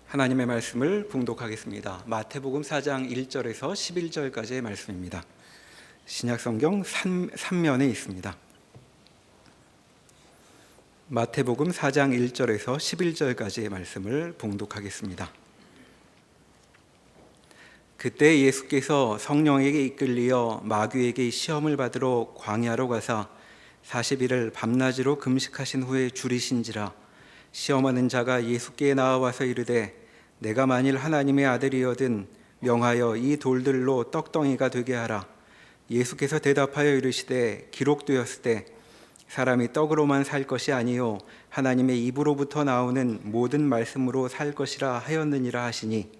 하나님의 말씀을 봉독하겠습니다. 마태복음 4장 1절에서 11절까지의 말씀입니다. 신약성경 3면에 있습니다. 마태복음 4장 1절에서 11절까지의 말씀을 봉독하겠습니다. 그때 예수께서 성령에게 이끌리어 마귀에게 시험을 받으러 광야로 가사 40일을 밤낮으로 금식하신 후에 줄이신지라. 시험하는 자가 예수께 나와서 이르되 내가 만일 하나님의 아들이거든 명하여 이 돌들로 떡덩이가 되게 하라. 예수께서 대답하여 이르시되 기록되었으되 사람이 떡으로만 살 것이 아니요 하나님의 입으로부터 나오는 모든 말씀으로 살 것이라 하였느니라 하시니,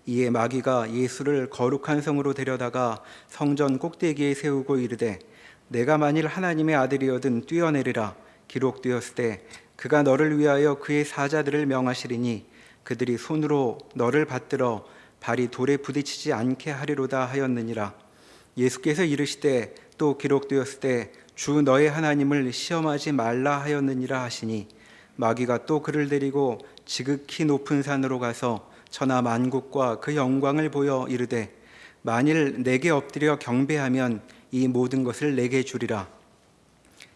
이에 마귀가 예수를 거룩한 성으로 데려다가 성전 꼭대기에 세우고 이르되 내가 만일 하나님의 아들이거든 뛰어내리라. 기록되었으되 그가 너를 위하여 그의 사자들을 명하시리니 그들이 손으로 너를 받들어 발이 돌에 부딪히지 않게 하리로다 하였느니라. 예수께서 이르시되 또 기록되었으되 주 너의 하나님을 시험하지 말라 하였느니라 하시니, 마귀가 또 그를 데리고 지극히 높은 산으로 가서 천하 만국과 그 영광을 보여 이르되 만일 내게 엎드려 경배하면 이 모든 것을 내게 주리라.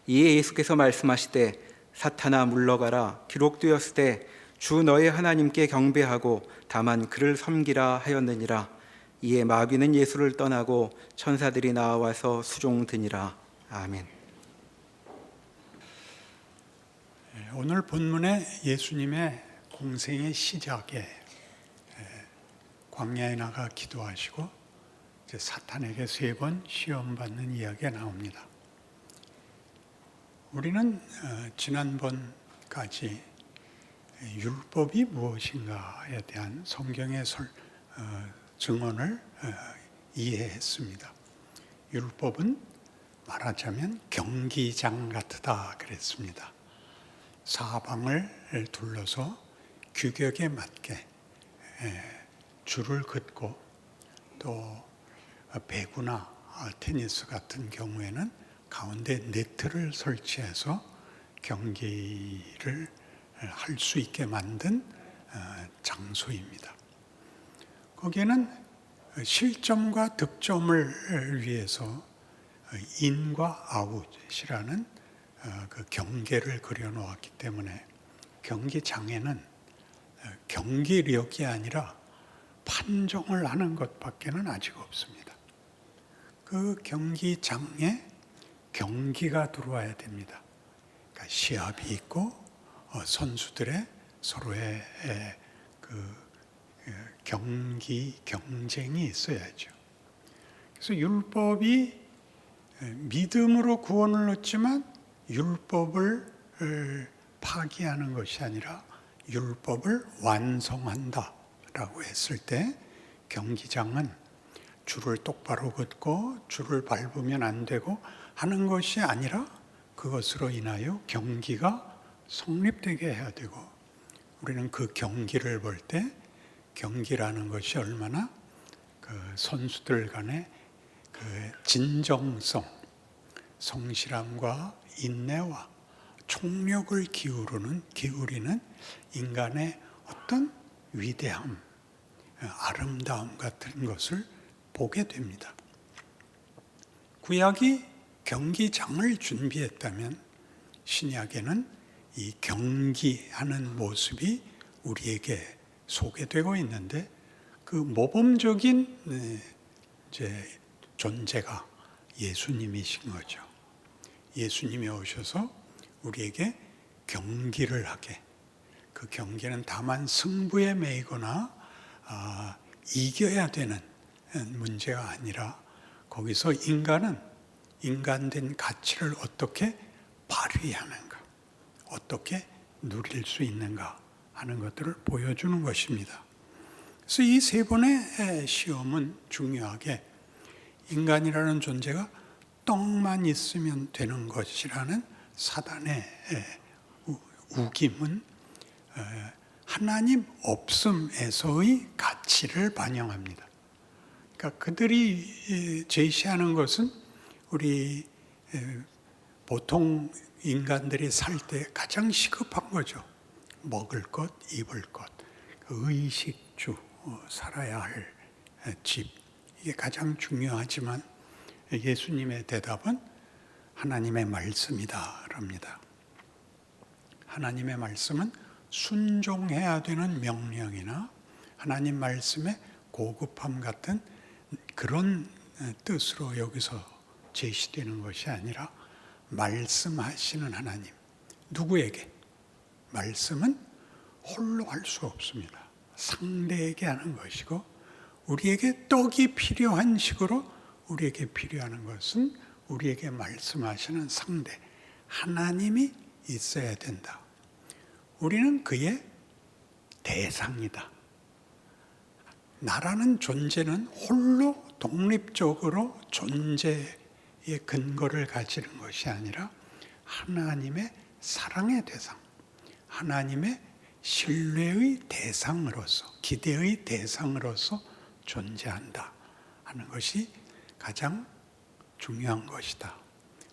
이에 예수께서 말씀하시되 사탄아 물러가라. 기록되었으되 주 너의 하나님께 경배하고 다만 그를 섬기라 하였느니라. 이에 마귀는 예수를 떠나고 천사들이 나와서 수종드니라. 아멘. 오늘 본문에 예수님의 공생의 시작에 광야에 나가 기도하시고 이제 사탄에게 3번 시험받는 이야기가 나옵니다. 우리는 지난번까지 율법이 무엇인가에 대한 성경의 증언을 이해했습니다. 율법은 말하자면 경기장 같다 그랬습니다. 사방을 둘러서 규격에 맞게 줄을 긋고, 또 배구나 테니스 같은 경우에는 가운데 네트를 설치해서 경기를 할 수 있게 만든 장소입니다. 거기에는 실점과 득점을 위해서 인과 아웃이라는 그 경계를 그려놓았기 때문에 경기장에는 경기력이 아니라 판정을 하는 것밖에는 아직 없습니다. 그 경기장에 경기가 들어와야 됩니다. 그러니까 시합이 있고 선수들의 서로의 그 경쟁이 있어야죠. 그래서 율법이 믿음으로 구원을 얻지만 율법을 파기하는 것이 아니라 율법을 완성한다라고 했을 때, 경기장은 줄을 똑바로 긋고 줄을 밟으면 안 되고 하는 것이 아니라 그것으로 인하여 경기가 성립되게 해야 되고, 우리는 그 경기를 볼 때 경기라는 것이 얼마나 그 선수들 간의 그 진정성, 성실함과 인내와 총력을 기울이는 인간의 어떤 위대함, 아름다움 같은 것을 보게 됩니다. 구약이 경기장을 준비했다면 신약에는 이 경기하는 모습이 우리에게 소개되고 있는데, 그 모범적인 존재가 예수님이신 거죠. 예수님이 오셔서 우리에게 경기를 하게, 그 경기는 다만 승부에 매이거나 이겨야 되는 문제가 아니라, 거기서 인간은 인간된 가치를 어떻게 발휘하는가, 어떻게 누릴 수 있는가 하는 것들을 보여주는 것입니다. 그래서 이 3번의 시험은 중요하게 인간이라는 존재가 떡만 있으면 되는 것이라는 사단의 우김은 하나님 없음에서의 가치를 반영합니다. 그러니까 그들이 제시하는 것은 우리 보통 인간들이 살 때 가장 시급한 거죠. 먹을 것, 입을 것. 의식주 살아야 할 집, 이게 가장 중요하지만 예수님의 대답은 하나님의 말씀이다 랍니다. 하나님의 말씀은 순종해야 되는 명령이나 하나님 말씀의 고급함 같은 그런 뜻으로 여기서 제시되는 것이 아니라 말씀하시는 하나님, 누구에게? 말씀은 홀로 할 수 없습니다. 상대에게 하는 것이고, 우리에게 떡이 필요한 식으로 우리에게 필요한 것은 우리에게 말씀하시는 상대, 하나님이 있어야 된다. 우리는 그의 대상이다. 나라는 존재는 홀로 독립적으로 존재의 근거를 가지는 것이 아니라 하나님의 사랑의 대상, 하나님의 신뢰의 대상으로서, 기대의 대상으로서 존재한다 하는 것이 가장 중요한 것이다.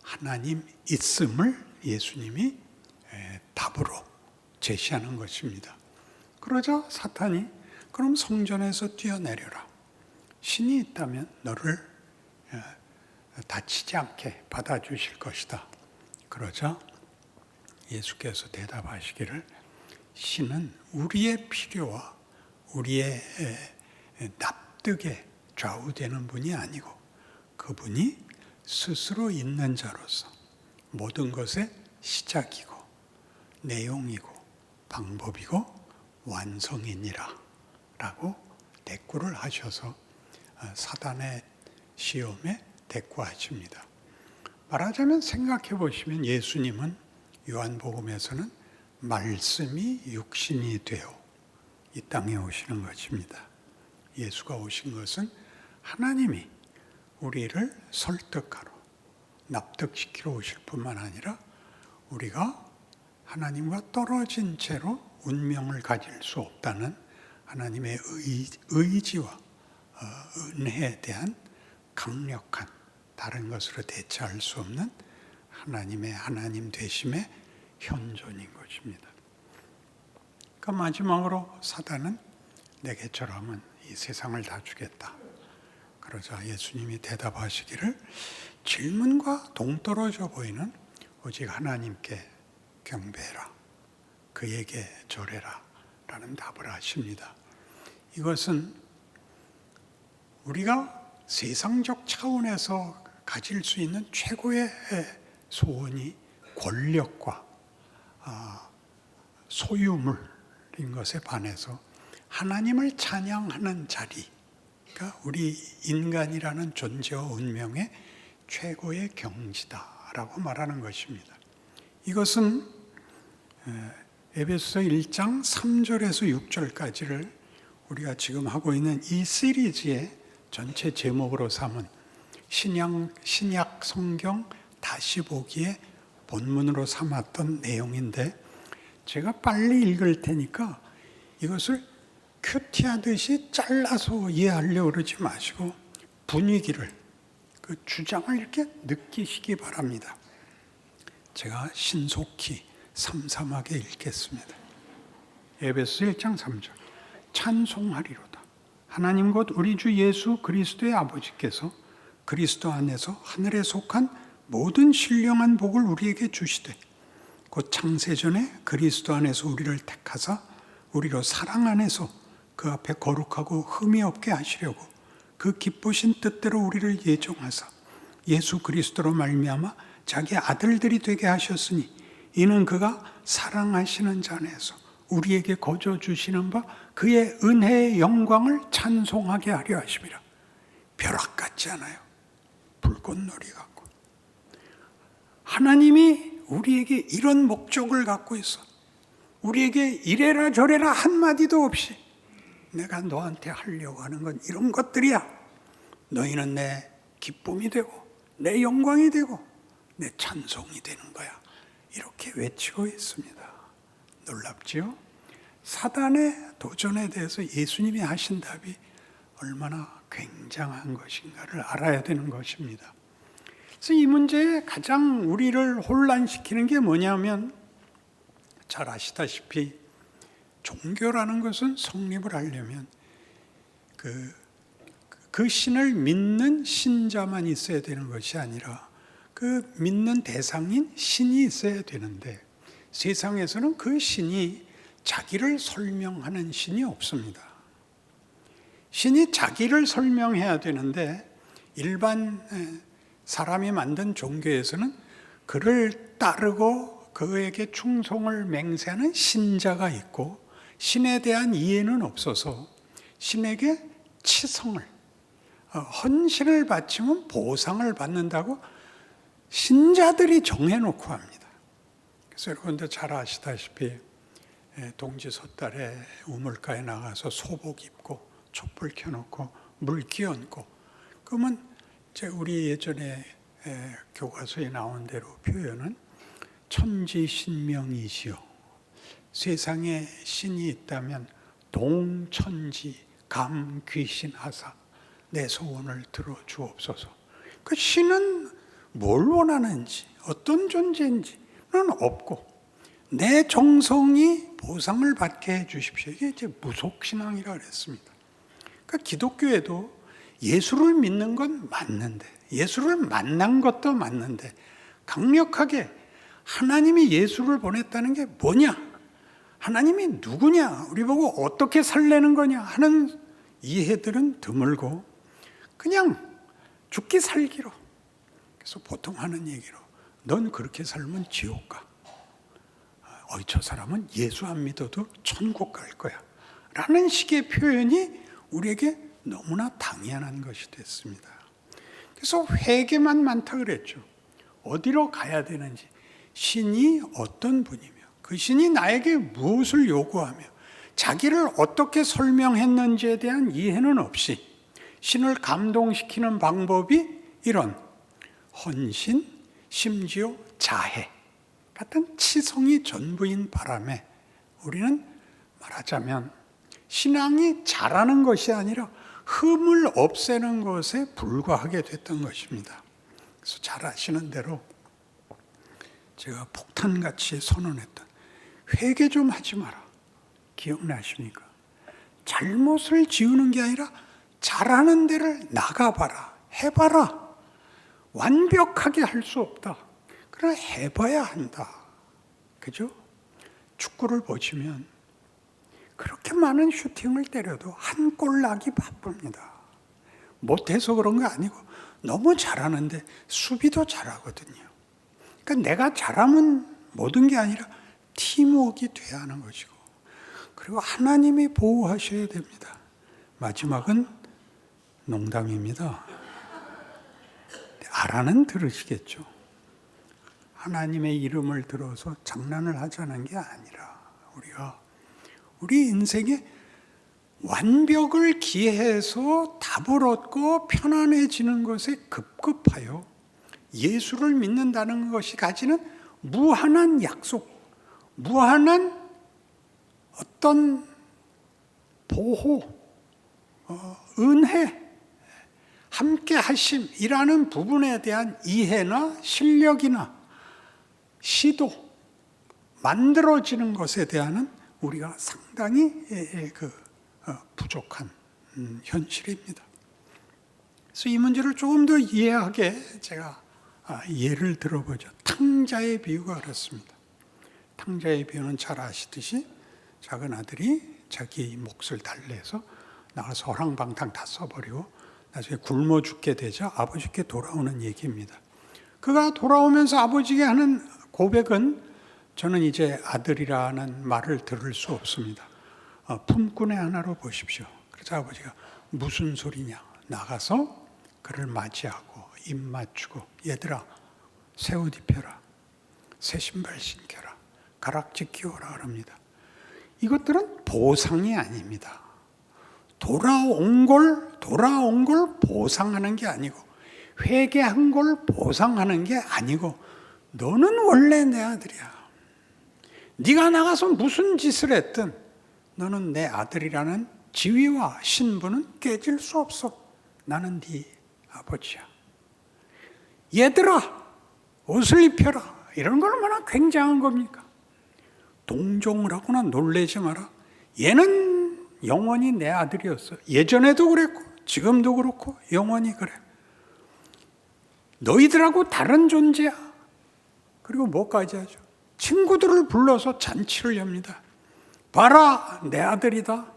하나님 있음을 예수님이 답으로 제시하는 것입니다. 그러자 사탄이 그럼 성전에서 뛰어내려라. 신이 있다면 너를 다치지 않게 받아주실 것이다. 그러자 예수께서 대답하시기를 신은 우리의 필요와 우리의 납득에 좌우되는 분이 아니고 그분이 스스로 있는 자로서 모든 것의 시작이고 내용이고 방법이고 완성이니라 라고 대꾸를 하셔서 사단의 시험에 대꾸하십니다. 말하자면 생각해 보시면 예수님은 요한복음에서는 말씀이 육신이 되어 이 땅에 오시는 것입니다. 예수가 오신 것은 하나님이 우리를 설득하러 납득시키러 오실 뿐만 아니라 우리가 하나님과 떨어진 채로 운명을 가질 수 없다는 하나님의 의지와 은혜에 대한 강력한 다른 것으로 대체할 수 없는 하나님의 하나님 되심의 현존인 것입니다. 그 마지막으로 사단은 내게 절하면 이 세상을 다 주겠다. 그러자 예수님이 대답하시기를 질문과 동떨어져 보이는 오직 하나님께 경배해라. 그에게 절해라. 라는 답을 하십니다. 이것은 우리가 세상적 차원에서 가질 수 있는 최고의 소원이 권력과 소유물인 것에 반해서 하나님을 찬양하는 자리가 우리 인간이라는 존재와 운명의 최고의 경지다라고 말하는 것입니다. 이것은 에베소서 1장 3절에서 6절까지를 우리가 지금 하고 있는 이 시리즈의 전체 제목으로 삼은 신약 성경 다시 보기에 본문으로 삼았던 내용인데 제가 빨리 읽을 테니까 이것을 큐티하듯이 잘라서 이해하려고 그러지 마시고 분위기를, 그 주장을 이렇게 느끼시기 바랍니다. 제가 신속히 삼삼하게 읽겠습니다. 에베소 1장 3절 찬송하리로다. 하나님 곧 우리 주 예수 그리스도의 아버지께서 그리스도 안에서 하늘에 속한 모든 신령한 복을 우리에게 주시되 곧 창세전에 그리스도 안에서 우리를 택하사 우리로 사랑 안에서 그 앞에 거룩하고 흠이 없게 하시려고 그 기쁘신 뜻대로 우리를 예정하사 예수 그리스도로 말미암아 자기 아들들이 되게 하셨으니 이는 그가 사랑하시는 자 안에서 우리에게 거저 주시는 바 그의 은혜의 영광을 찬송하게 하려 하심이라. 벼락 같지 않아요? 불꽃놀이 같고. 하나님이 우리에게 이런 목적을 갖고 있어. 우리에게 이래라 저래라 한마디도 없이 내가 너한테 하려고 하는 건 이런 것들이야. 너희는 내 기쁨이 되고 내 영광이 되고 내 찬송이 되는 거야. 이렇게 외치고 있습니다. 놀랍지요? 사단의 도전에 대해서 예수님이 하신 답이 얼마나 굉장한 것인가를 알아야 되는 것입니다. 그래서 이 문제에 가장 우리를 혼란시키는 게 뭐냐면 잘 아시다시피 종교라는 것은 성립을 하려면 그 신을 믿는 신자만 있어야 되는 것이 아니라 그 믿는 대상인 신이 있어야 되는데, 세상에서는 그 신이 자기를 설명하는 신이 없습니다. 신이 자기를 설명해야 되는데, 일반 사람이 만든 종교에서는 그를 따르고 그에게 충성을 맹세하는 신자가 있고, 신에 대한 이해는 없어서 신에게 치성을, 헌신을 바치면 보상을 받는다고 신자들이 정해놓고 합니다. 그래서 여러분들 잘 아시다시피 동지 섣달에 우물가에 나가서 소복 입고 촛불 켜놓고 물 끼얹고, 그러면 우리 예전에 교과서에 나온 대로 표현은 천지신명이시여, 세상에 신이 있다면 동천지 감귀신하사 내 소원을 들어 주옵소서. 그 신은 뭘 원하는지, 어떤 존재인지는 없고 내 정성이 보상을 받게 해 주십시오. 이게 이제 무속신앙이라 그랬습니다. 그러니까 기독교에도 예수를 믿는 건 맞는데, 예수를 만난 것도 맞는데, 강력하게 하나님이 예수를 보냈다는 게 뭐냐, 하나님이 누구냐, 우리 보고 어떻게 살려는 거냐 하는 이해들은 드물고 그냥 죽기 살기로, 그래서 보통 하는 얘기로 넌 그렇게 살면 지옥 가, 저 사람은 예수 안 믿어도 천국 갈 거야 라는 식의 표현이 우리에게 너무나 당연한 것이 됐습니다. 그래서 회개만 많다 그랬죠. 어디로 가야 되는지, 신이 어떤 분이며 그 신이 나에게 무엇을 요구하며 자기를 어떻게 설명했는지에 대한 이해는 없이 신을 감동시키는 방법이 이런 헌신, 심지어 자해 같은 치성이 전부인 바람에 우리는 말하자면 신앙이 잘하는 것이 아니라 흠을 없애는 것에 불과하게 됐던 것입니다. 그래서 잘 아시는 대로 제가 폭탄같이 선언했던 회개 좀 하지 마라, 기억나십니까? 잘못을 지우는 게 아니라 잘하는 데를 나가봐라, 해봐라. 완벽하게 할 수 없다, 그러나 해봐야 한다. 그죠? 축구를 보시면 그렇게 많은 슈팅을 때려도 한 골 나기 바쁩니다. 못해서 그런 거 아니고 너무 잘하는데 수비도 잘하거든요. 그러니까 내가 잘하면 모든 게 아니라 팀워크가 돼야 하는 것이고, 그리고 하나님이 보호하셔야 됩니다. 마지막은 농담입니다. 알아는 들으시겠죠. 하나님의 이름을 들어서 장난을 하자는 게 아니라 우리가 우리 인생에 완벽을 기해서 답을 얻고 편안해지는 것에 급급하여 예수를 믿는다는 것이 가지는 무한한 약속, 무한한 어떤 보호, 은혜, 함께 하심이라는 부분에 대한 이해나 실력이나 시도, 만들어지는 것에 대한 우리가 상당히 부족한 현실입니다. 그래서 이 문제를 조금 더 이해하게 제가 예를 들어보죠. 탕자의 비유가 그렇습니다. 탕자의 비유는 잘 아시듯이 작은 아들이 자기 몫을 달래서 나가서 허랑방탕 다 써버리고 나중에 굶어 죽게 되자 아버지께 돌아오는 얘기입니다. 그가 돌아오면서 아버지에게 하는 고백은, 저는 이제 아들이라는 말을 들을 수 없습니다. 품꾼의 하나로 보십시오. 그래서 아버지가 무슨 소리냐, 나가서 그를 맞이하고 입 맞추고, 얘들아 새 옷 입혀라, 새 신발 신겨라, 가락지 끼워라 그럽니다. 이것들은 보상이 아닙니다. 돌아온 걸 보상하는 게 아니고, 회개한 걸 보상하는 게 아니고, 너는 원래 내 아들이야. 네가 나가서 무슨 짓을 했든 너는 내 아들이라는 지위와 신분은 깨질 수 없어. 나는 네 아버지야. 얘들아 옷을 입혀라. 이런 건 얼마나 굉장한 겁니까? 동정을 하거나 놀래지 마라. 얘는 영원히 내 아들이었어. 예전에도 그랬고 지금도 그렇고 영원히 그래. 너희들하고 다른 존재야. 그리고 뭐까지 하죠? 친구들을 불러서 잔치를 엽니다. 봐라, 내 아들이다.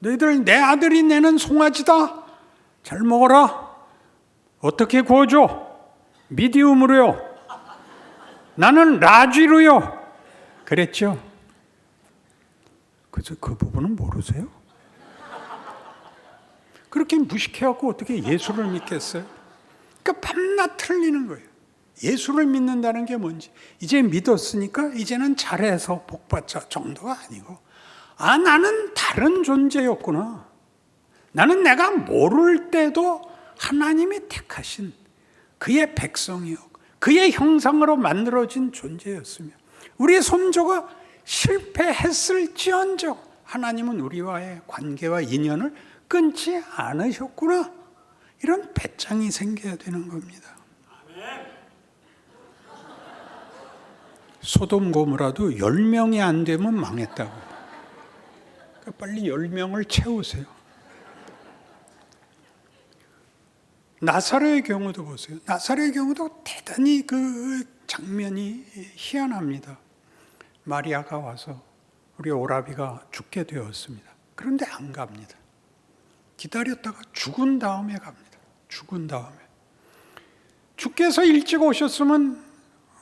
너희들 내 아들이 내는 송아지다. 잘 먹어라. 어떻게 구워줘? 미디움으로요. 나는 라쥐로요. 그랬죠? 그래서 그 부분은 모르세요? 그렇게 무식해갖고 어떻게 예수를 믿겠어요? 그러니까 밤낮 틀리는 거예요. 예수를 믿는다는 게 뭔지. 이제 믿었으니까 이제는 잘해서 복받자 정도가 아니고, 나는 다른 존재였구나. 나는 내가 모를 때도 하나님이 택하신 그의 백성이요, 그의 형상으로 만들어진 존재였으며, 우리의 선조가 실패했을지언정 하나님은 우리와의 관계와 인연을 끊지 않으셨구나. 이런 배짱이 생겨야 되는 겁니다. 소돔 고모라도 10명이 안 되면 망했다고. 그러니까 빨리 10명을 채우세요. 나사로의 경우도 보세요. 나사로의 경우도 대단히 그 장면이 희한합니다. 마리아가 와서 우리 오라비가 죽게 되었습니다. 그런데 안 갑니다. 기다렸다가 죽은 다음에 갑니다. 죽은 다음에. 주께서 일찍 오셨으면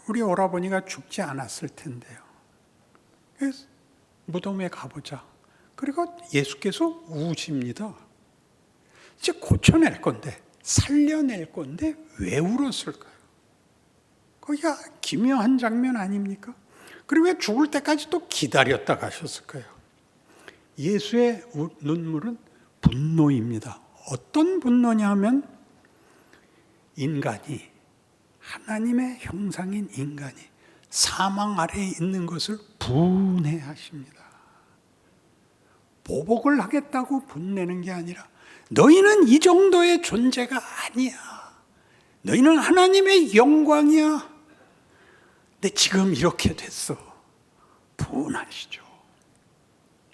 우리 오라버니가 죽지 않았을 텐데요. 그래서 무덤에 가보자. 그리고 예수께서 우십니다. 이제 고쳐낼 건데, 살려낼 건데 왜 울었을까요? 거기가 기묘한 장면 아닙니까? 그리고 왜 죽을 때까지 또 기다렸다 가셨을까요? 예수의 눈물은 분노입니다. 어떤 분노냐 하면, 인간이, 하나님의 형상인 인간이 사망 아래에 있는 것을 분해하십니다. 보복을 하겠다고 분내는 게 아니라, 너희는 이 정도의 존재가 아니야. 너희는 하나님의 영광이야. 근데 지금 이렇게 됐어. 분하시죠.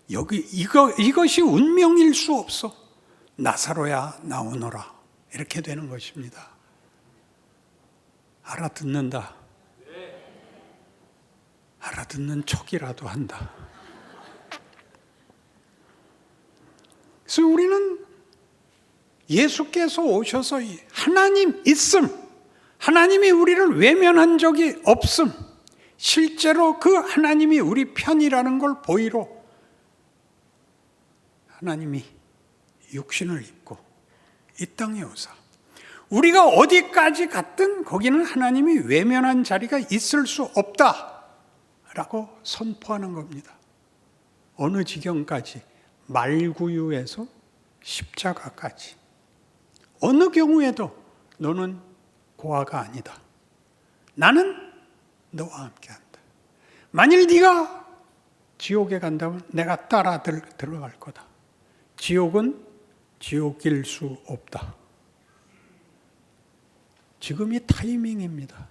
이것이 운명일 수 없어. 나사로야 나오너라. 이렇게 되는 것입니다. 알아듣는다. 알아듣는 척이라도 한다. 그래서 우리는 예수께서 오셔서 하나님 있음, 하나님이 우리를 외면한 적이 없음, 실제로 그 하나님이 우리 편이라는 걸 보이로 하나님이 육신을 입고 이 땅에 오사, 우리가 어디까지 갔든 거기는 하나님이 외면한 자리가 있을 수 없다라고 선포하는 겁니다. 어느 지경까지? 말구유에서 십자가까지. 어느 경우에도 너는 고아가 아니다. 나는 너와 함께한다. 만일 네가 지옥에 간다면 내가 따라 들어갈 거다. 지옥은 지옥일 수 없다. 지금이 타이밍입니다.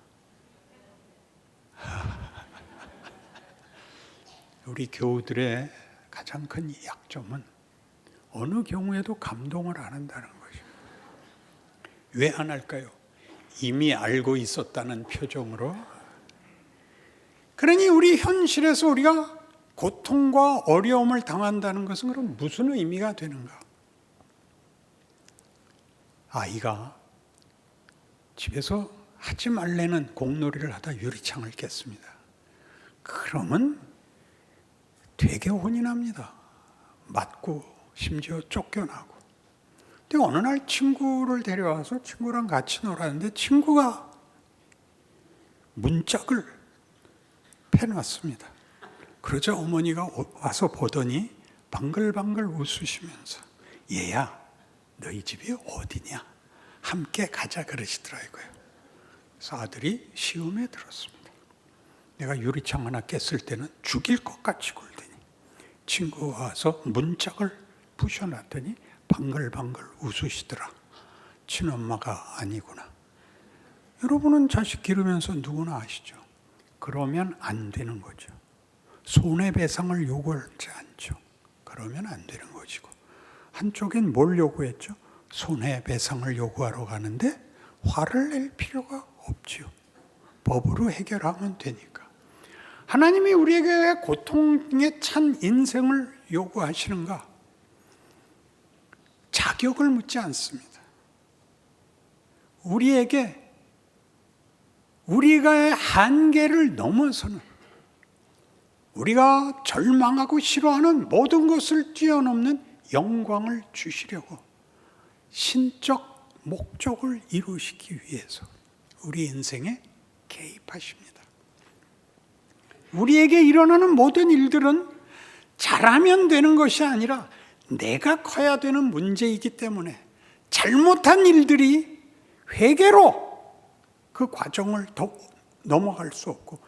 우리 교우들의 가장 큰 약점은 어느 경우에도 감동을 안 한다는 것입니다. 왜 안 할까요? 이미 알고 있었다는 표정으로. 그러니 우리 현실에서 우리가 고통과 어려움을 당한다는 것은 그럼 무슨 의미가 되는가? 아이가 집에서 하지 말라는 공놀이를 하다 유리창을 깼습니다. 그러면 되게 혼이 납니다. 맞고 심지어 쫓겨나고. 근데 어느 날 친구를 데려와서 친구랑 같이 놀았는데 친구가 문짝을 패놨습니다. 그러자 어머니가 와서 보더니 방글방글 웃으시면서, 얘야 너희 집이 어디냐? 함께 가자 그러시더라고요. 그래서 아들이 시험에 들었습니다. 내가 유리창 하나 깼을 때는 죽일 것 같이 굴더니 친구가 와서 문짝을 부셔놨더니 방글방글 웃으시더라. 친엄마가 아니구나. 여러분은 자식 기르면서 누구나 아시죠? 그러면 안 되는 거죠. 손해배상을 요구하지 않죠. 그러면 안 되는 것이고, 한쪽엔 뭘 요구했죠? 손해배상을 요구하러 가는데 화를 낼 필요가 없지요. 법으로 해결하면 되니까. 하나님이 우리에게 왜 고통에 찬 인생을 요구하시는가? 자격을 묻지 않습니다. 우리에게 우리가 한계를 넘어서는, 우리가 절망하고 싫어하는 모든 것을 뛰어넘는 영광을 주시려고 신적 목적을 이루시기 위해서 우리 인생에 개입하십니다. 우리에게 일어나는 모든 일들은 잘하면 되는 것이 아니라 내가 커야 되는 문제이기 때문에 잘못한 일들이 회개로 그 과정을 더 넘어갈 수 없고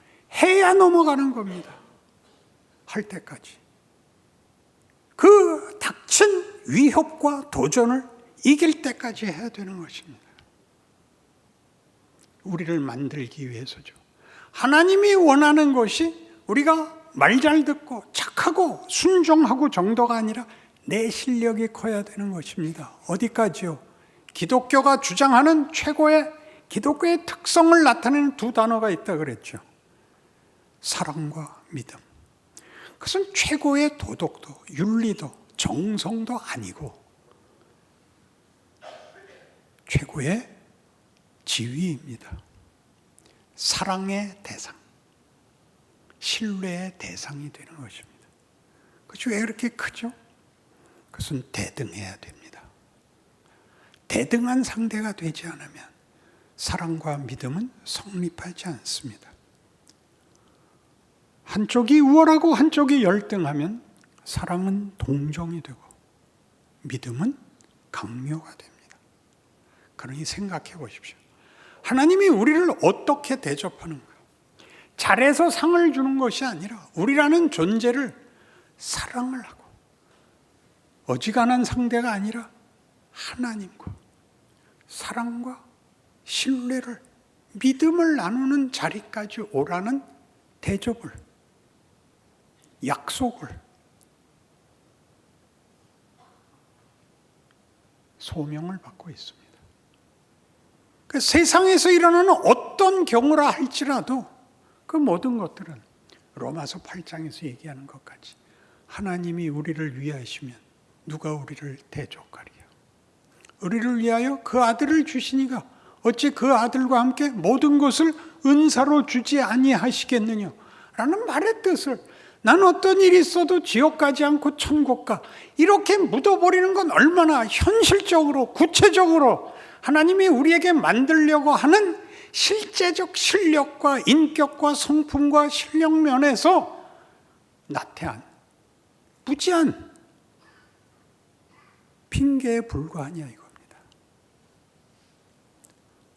해야 넘어가는 겁니다. 할 때까지. 그 닥친 위협과 도전을 이길 때까지 해야 되는 것입니다. 우리를 만들기 위해서죠. 하나님이 원하는 것이 우리가 말 잘 듣고 착하고 순종하고 정도가 아니라 내 실력이 커야 되는 것입니다. 어디까지요? 기독교가 주장하는 최고의 기독교의 특성을 나타내는 두 단어가 있다 그랬죠. 사랑과 믿음. 그것은 최고의 도덕도, 윤리도, 정성도 아니고 최고의 지위입니다. 사랑의 대상, 신뢰의 대상이 되는 것입니다. 그것이 왜 그렇게 크죠? 그것은 대등해야 됩니다. 대등한 상대가 되지 않으면 사랑과 믿음은 성립하지 않습니다. 한쪽이 우월하고 한쪽이 열등하면 사랑은 동정이 되고 믿음은 강요가 됩니다. 그러니 생각해 보십시오. 하나님이 우리를 어떻게 대접하는가? 잘해서 상을 주는 것이 아니라 우리라는 존재를 사랑을 하고 어지간한 상대가 아니라 하나님과 사랑과 신뢰를, 믿음을 나누는 자리까지 오라는 대접을, 약속을, 소명을 받고 있습니다. 그 세상에서 일어나는 어떤 경우라 할지라도 그 모든 것들은 로마서 8장에서 얘기하는 것까지 하나님이 우리를 위하시면 누가 우리를 대적하리요? 우리를 위하여 그 아들을 주시니가 어찌 그 아들과 함께 모든 것을 은사로 주지 아니하시겠느냐? 라는 말의 뜻을, 난 어떤 일이 있어도 지옥 가지 않고 천국 가, 이렇게 묻어버리는 건 얼마나 현실적으로 구체적으로 하나님이 우리에게 만들려고 하는 실제적 실력과 인격과 성품과 실력 면에서 나태한, 무지한 핑계에 불과하냐 이겁니다.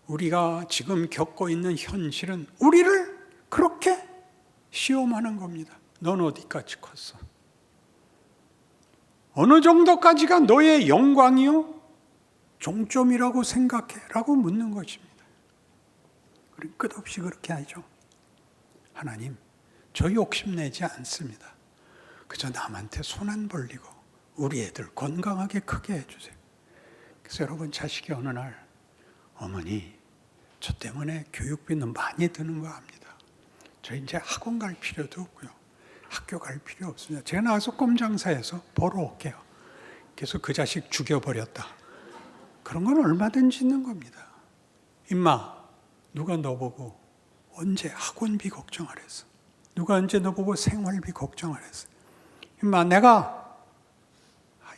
우리가 지금 겪고 있는 현실은 우리를 그렇게 시험하는 겁니다. 넌 어디까지 컸어? 어느 정도까지가 너의 영광이요? 종점이라고 생각해? 라고 묻는 것입니다. 우리 끝없이 그렇게 하죠. 하나님, 저 욕심내지 않습니다. 그저 남한테 손 안 벌리고 우리 애들 건강하게 크게 해주세요. 그래서 여러분, 자식이 어느 날, 어머니, 저 때문에 교육비는 많이 드는 거 압니다. 저 이제 학원 갈 필요도 없고요. 학교 갈 필요 없습니다. 제가 나가서 꼼장사에서 벌어올게요. 그래서 그 자식 죽여버렸다. 그런 건 얼마든지 있는 겁니다. 임마, 누가 너 보고 언제 학원비 걱정하랬어? 누가 언제 너 보고 생활비 걱정하랬어? 임마, 내가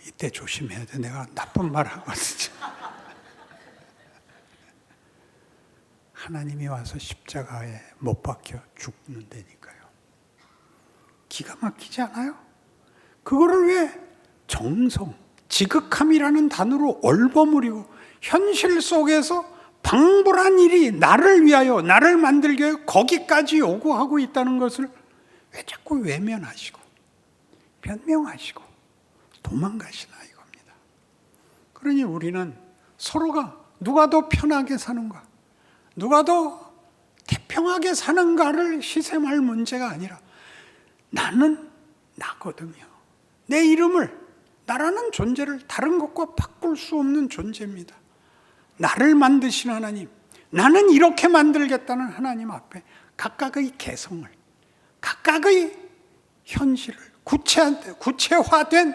이때 조심해야 돼. 내가 나쁜 말 하거든요. 하나님이 와서 십자가에 못 박혀 죽는다니까요. 기가 막히지 않아요? 그거를 왜 정성, 지극함이라는 단어로 얼버무리고 현실 속에서 방불한 일이 나를 위하여, 나를 만들기 위하여 거기까지 요구하고 있다는 것을 왜 자꾸 외면하시고 변명하시고 도망가시나 이겁니다. 그러니 우리는 서로가 누가 더 편하게 사는가, 누가 더 태평하게 사는가를 시샘할 문제가 아니라 나는 나거든요. 내 이름을, 나라는 존재를 다른 것과 바꿀 수 없는 존재입니다. 나를 만드신 하나님, 나는 이렇게 만들겠다는 하나님 앞에 각각의 개성을, 각각의 현실을, 구체화된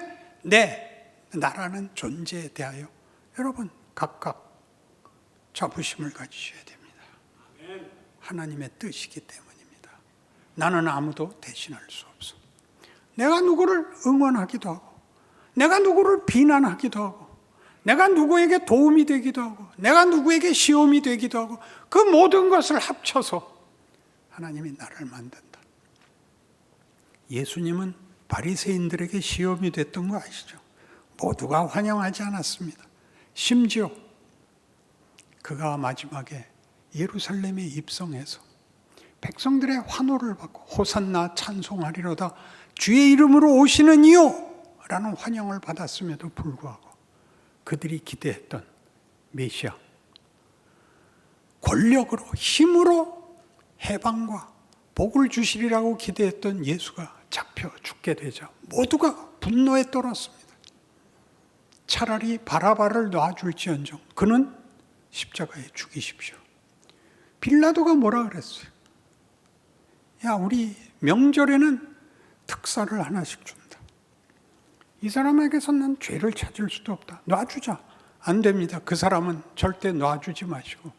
나라는 존재에 대하여 여러분 각각 자부심을 가지셔야 됩니다. 하나님의 뜻이기 때문입니다. 나는 아무도 대신할 수 없어. 내가 누구를 응원하기도 하고, 내가 누구를 비난하기도 하고, 내가 누구에게 도움이 되기도 하고, 내가 누구에게 시험이 되기도 하고, 그 모든 것을 합쳐서 하나님이 나를 만든다. 예수님은 바리새인들에게 시험이 됐던 거 아시죠? 모두가 환영하지 않았습니다. 심지어 그가 마지막에 예루살렘에 입성해서 백성들의 환호를 받고 호산나 찬송하리로다 주의 이름으로 오시는 이요 라는 환영을 받았음에도 불구하고 그들이 기대했던 메시아, 권력으로 힘으로 해방과 복을 주시리라고 기대했던 예수가 잡혀 죽게 되자 모두가 분노에 떨었습니다. 차라리 바라바를 놔줄지언정 그는 십자가에 죽이십시오. 빌라도가 뭐라 그랬어요? 야, 우리 명절에는 특사를 하나씩 준다. 이 사람에게서 난 죄를 찾을 수도 없다. 놔주자. 안 됩니다. 그 사람은 절대 놔주지 마시고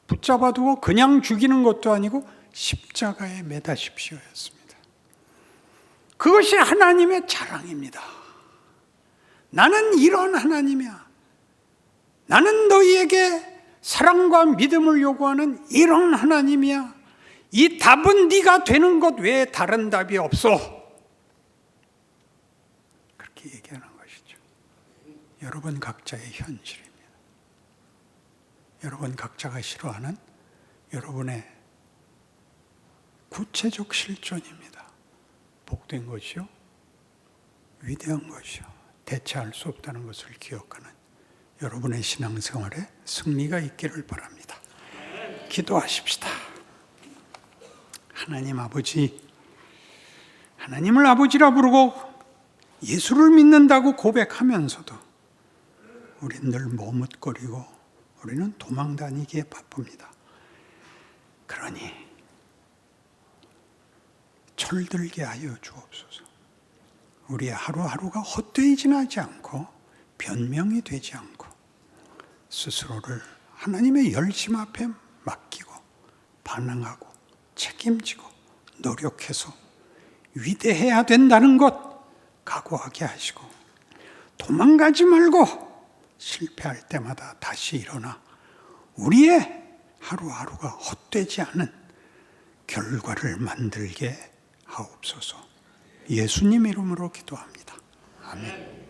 붙잡아 두고 그냥 죽이는 것도 아니고 십자가에 매다십시오였습니다. 그것이 하나님의 자랑입니다. 나는 이런 하나님이야. 나는 너희에게 사랑과 믿음을 요구하는 이런 하나님이야. 이 답은 네가 되는 것 외에 다른 답이 없어. 그렇게 얘기하는 것이죠. 여러분 각자의 현실입니다. 여러분 각자가 싫어하는 여러분의 구체적 실존입니다. 복된 것이요, 위대한 것이요, 대체할 수 없다는 것을 기억하는 여러분의 신앙생활에 승리가 있기를 바랍니다. 기도하십시다. 하나님 아버지, 하나님을 아버지라 부르고 예수를 믿는다고 고백하면서도 우리는 늘 머뭇거리고 우리는 도망다니기에 바쁩니다. 그러니 철들게 하여 주옵소서. 우리의 하루하루가 헛되이 지나지 않고 변명이 되지 않고 스스로를 하나님의 열심 앞에 맡기고 반응하고 책임지고 노력해서 위대해야 된다는 것 각오하게 하시고 도망가지 말고 실패할 때마다 다시 일어나 우리의 하루하루가 헛되지 않은 결과를 만들게 하옵소서. 예수님 이름으로 기도합니다. 아멘.